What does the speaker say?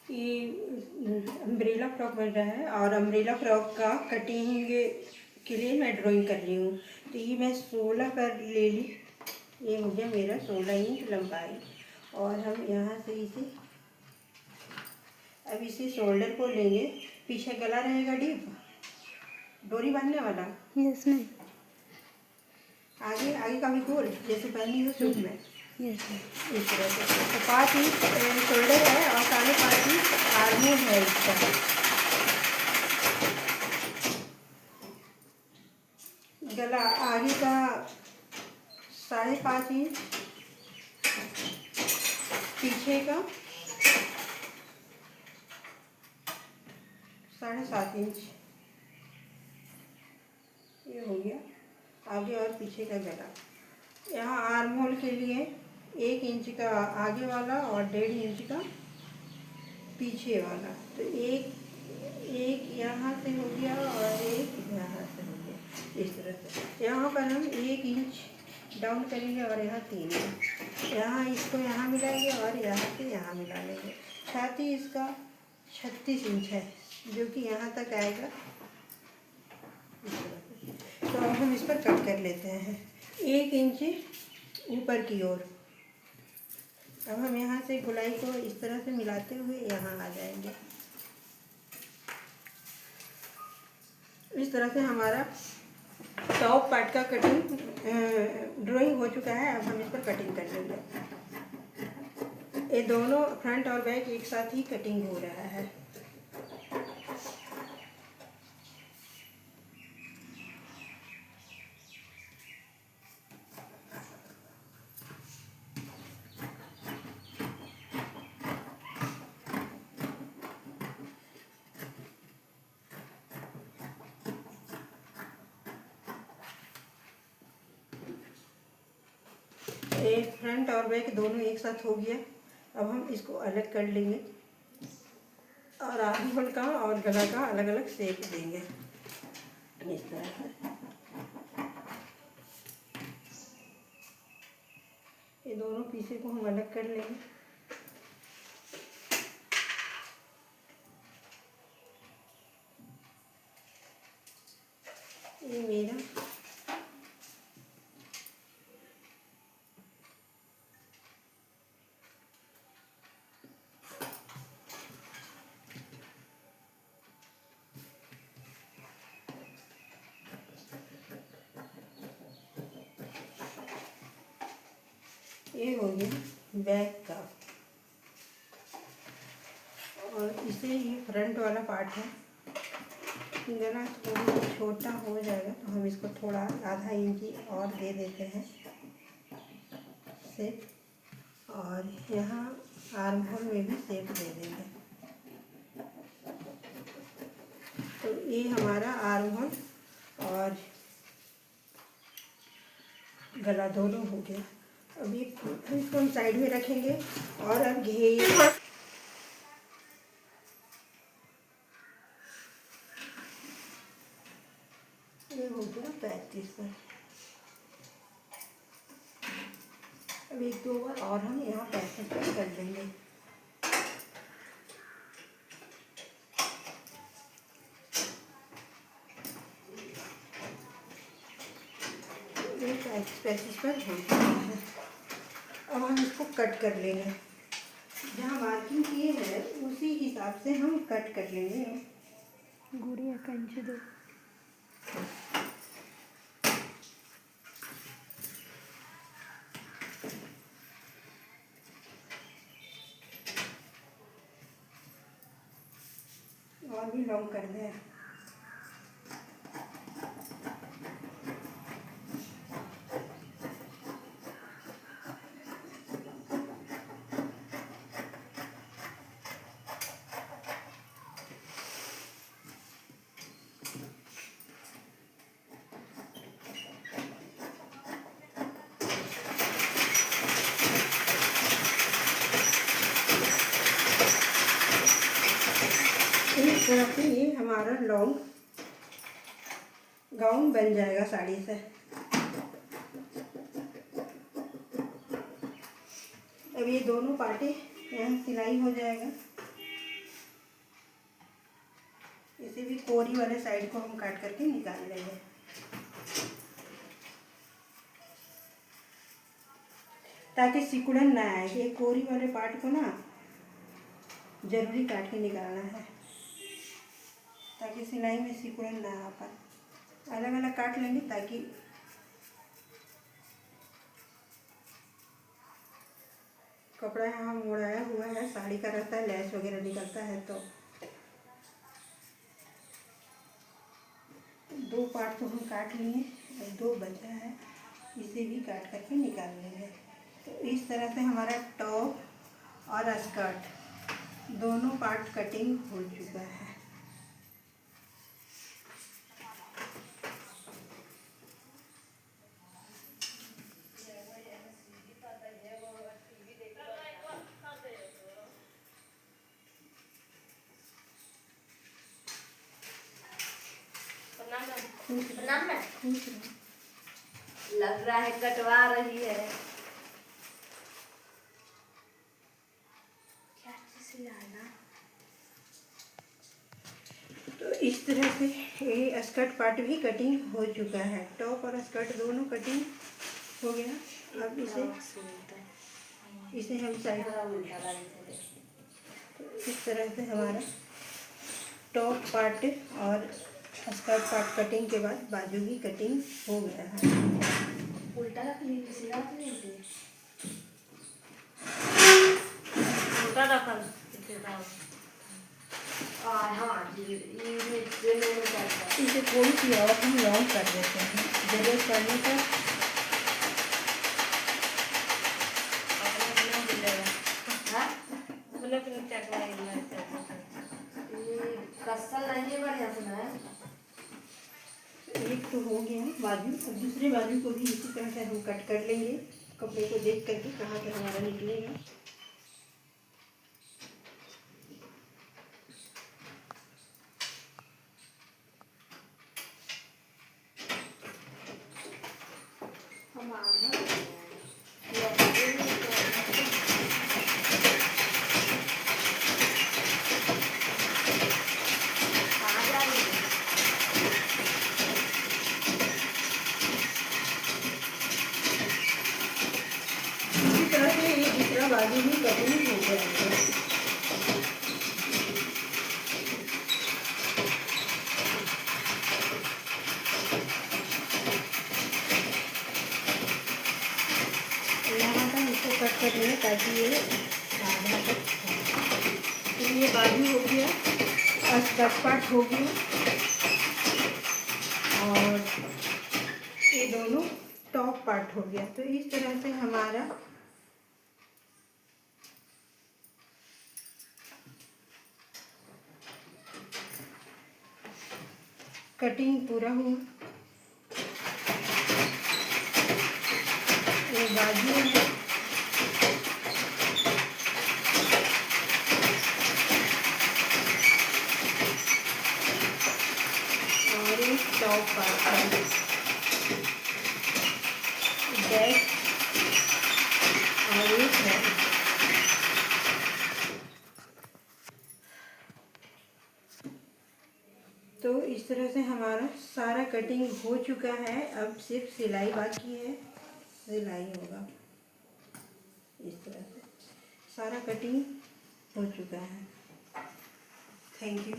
ये umbrella frock बन रहा है और अम्ब्रेला फ्रॉक का कटिंग के लिए मैं ड्राइंग कर रही हूँ। तो ये मैं 16 पर ले ली। ये हो गया मेरा 16 इंच लंबाई। और हम यहाँ से इसे अब इसे शोल्डर को लेंगे। पीछे गला रहेगा डीप, डोरी बांधने वाला। Yes ma'am. आगे आगे का भी गोल जैसे पहनी हो सूट में। Yes ma'am. इस तरह से तो 5 इंच शोल्डर है और 5.5 इंच आर्मोल है इसका। गला आगे का 5.5 इंच, पीछे का 7.5 इंच। ये हो गया आगे और पीछे का गला। यहाँ आर्म होल के लिए 1 इंच का आगे वाला और 1.5 इंच का पीछे वाला। तो एक यहाँ से हो गया और एक यहाँ से हो गया। इस तरह से यहाँ पर हम 1 इंच डाउन करेंगे और यहाँ 3 इंच। यहाँ इसको यहाँ मिलाएंगे और यहाँ से यहाँ मिला लेंगे। साथ ही इसका 36 इंच है जो कि यहाँ तक आएगा। इस तरह से तो अब हम इस पर कट कर लेते हैं 1 इंच ऊपर की ओर। अब हम यहाँ से गोलाई को इस तरह से मिलाते हुए यहाँ आ जाएंगे। इस तरह से हमारा टॉप पार्ट का कटिंग ड्राइंग हो चुका है। अब हम इस पर कटिंग कर लेंगे। ये दोनों फ्रंट और बैक एक साथ ही कटिंग हो रहा है। एक फ्रंट और बैक दोनों एक साथ हो गया। अब हम इसको अलग कर लेंगे और आर्म होल का और गला का अलग अलग शेप देंगे इस तरह से। ये दोनों पीसे को हम अलग कर लेंगे। ये मेरा ये हो गया बैक का और इसे ये फ्रंट वाला पार्ट है। गला थोड़ा छोटा हो जाएगा तो हम इसको थोड़ा आधा इंची और दे देते हैं शेप। और यहाँ आर्म होल में भी शेप दे देंगे। तो ये हमारा आर्म होल और गला दोनों हो गया। अभी इसको हम साइड में रखेंगे और अब घेर ये हो गया 35 पर। अब 1-2 बार और हम यहाँ 35 पर कर देंगे। ये 35 पर हो गया है। अब हम इसको कट कर लेंगे। जहाँ मार्किंग किए हैं उसी हिसाब से हम कट कर लेंगे। गुड़िया कंच दो। और भी लॉन्ग कर दें। इस तरह से ये हमारा लॉन्ग गाउन बन जाएगा साड़ी से। अब ये दोनों पार्टें यहाँ सिलाई हो जाएगा। इसे भी कोरी वाले साइड को हम काट करके निकाल लेंगे। ताकि सिकुड़न ना आए, ये कोरी वाले पार्ट को ना जरूरी काट के निकालना है ताकि सिलाई में सिकुड़न ना आ पाए। अलग अलग काट लेंगे ताकि कपड़ा यहाँ मोड़ाया हुआ है, साड़ी का रहता है, लैस वगैरह निकलता है, तो दो पार्ट तो हम काट लिए और दो बचा है, इसे भी काट करके निकाल लेंगे। तो इस तरह से हमारा टॉप और स्कर्ट दोनों पार्ट कटिंग हो चुका है। खुश लग रहा है कटवा रही है। क्या चीज लाना? तो इस तरह से ये स्कर्ट पार्ट भी कटिंग हो चुका है, टॉप और स्कर्ट दोनों कटिंग हो गया। अब इसे हम साइड, तो इस तरह से हमारा टॉप पार्ट और स्कर्ट पार्ट कटिंग के बाद बाजू भी कटिंग हो गया है। उल्टा रख ली, सीधा रख ली थी। उल्टा रखल हाँ जी, ये नहीं करता। इसे थोड़ी सी और हम लॉन्ग कर देते हैं, जरूरत पड़ने पर कसल नहीं है बढ़िया से ना। एक तो हो गया बाजू, और दूसरे बाजू को भी इसी तरह से हम कट कर लेंगे, कपड़े को देख करके कहाँ पे हमारा निकलेगा। इसी तरह से ये दूसरा बाजू भी कटिंग हो गया है। यहाँ तक इसको कट कर लें ताकि ये आधा तक हो। तो ये बाजू हो गया, स्कर्ट पार्ट हो गया और ये दोनों टॉप पार्ट हो गया। तो इस तरह से हमारा कटिंग पूरा हुआ। ये बाजू है और ये टॉप पार्ट है, बैक और ये फ्रंट। तो इस तरह से हमारा सारा कटिंग हो चुका है। अब सिर्फ सिलाई बाकी है, सिलाई होगा। इस तरह से सारा कटिंग हो चुका है। Thank you.